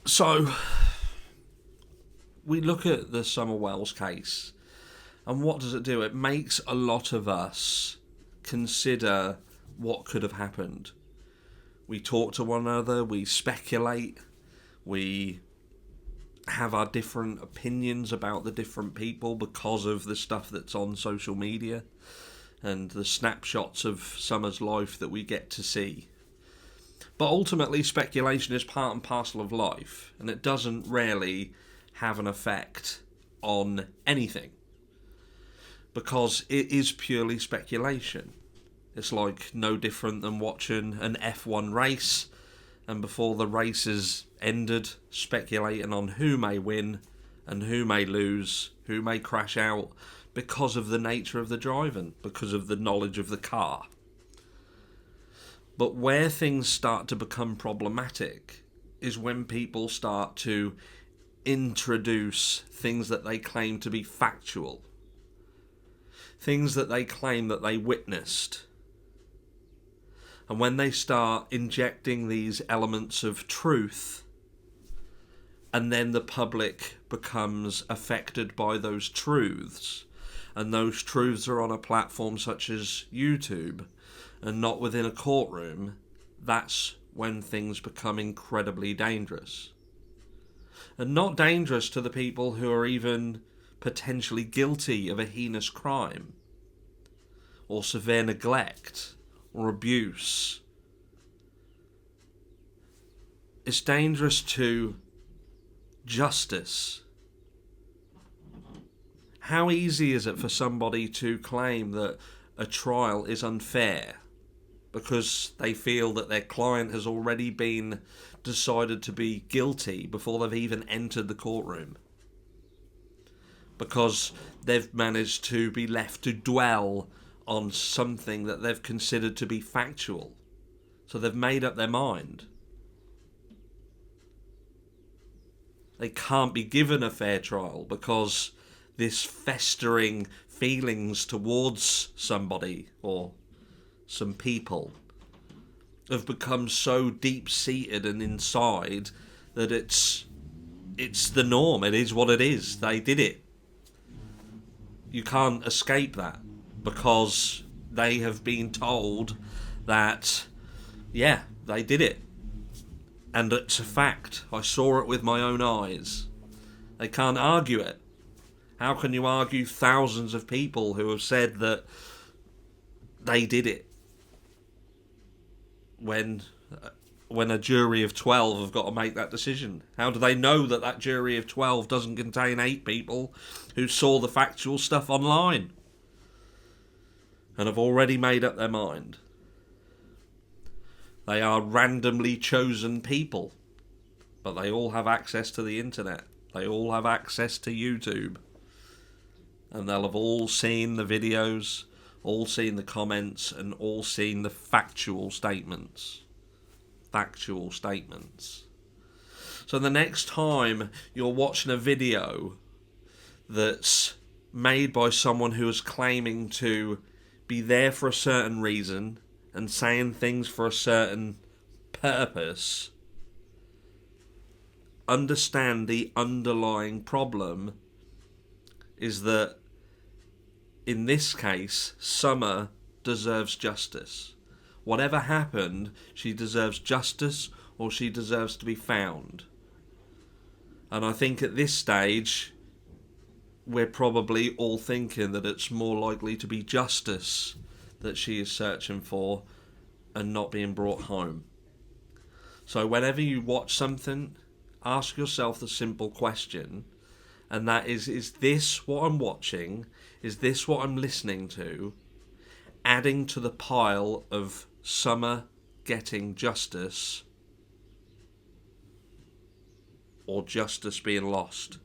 So, we look at the Summer Wells case, and what does it do? It makes a lot of us consider what could have happened. We talk to one another, we speculate, we have our different opinions about the different people because of the stuff that's on social media and the snapshots of Summer's life that we get to see. But ultimately, speculation is part and parcel of life, and it doesn't really have an effect on anything because it is purely speculation. It's like no different than watching an F1 race, and before the race is ended, speculating on who may win and who may lose, who may crash out, because of the nature of the driving, because of the knowledge of the car. But where things start to become problematic is when people start to introduce things that they claim to be factual, things that they claim that they witnessed. And when they start injecting these elements of truth, and then the public becomes affected by those truths, and those truths are on a platform such as YouTube, and not within a courtroom, that's when things become incredibly dangerous. And not dangerous to the people who are even potentially guilty of a heinous crime, or severe neglect, or abuse. It's dangerous to justice. How easy is it for somebody to claim that a trial is unfair because they feel that their client has already been decided to be guilty before they've even entered the courtroom? Because they've managed to be left to dwell on something that they've considered to be factual. So they've made up their mind. They can't be given a fair trial because this festering feelings towards somebody or some people have become so deep-seated and inside that it's the norm. It is what it is. They did it. You can't escape that because they have been told that, yeah, they did it. And it's a fact. I saw it with my own eyes. They can't argue it. How can you argue thousands of people who have said that they did it when a jury of 12 have got to make that decision? How do they know that that jury of 12 doesn't contain 8 people who saw the factual stuff online and have already made up their mind? They are randomly chosen people, but they all have access to the internet. They all have access to YouTube. And they'll have all seen the videos, all seen the comments, and all seen the factual statements. Factual statements. So the next time you're watching a video that's made by someone who is claiming to be there for a certain reason and saying things for a certain purpose, understand the underlying problem is that in this case, Summer deserves justice. Whatever happened, she deserves justice or she deserves to be found. And I think at this stage, we're probably all thinking that it's more likely to be justice that she is searching for and not being brought home. So whenever you watch something, ask yourself the simple question, and that is this what I'm watching? Is this what I'm listening to? Adding to the pile of Summer getting justice or justice being lost?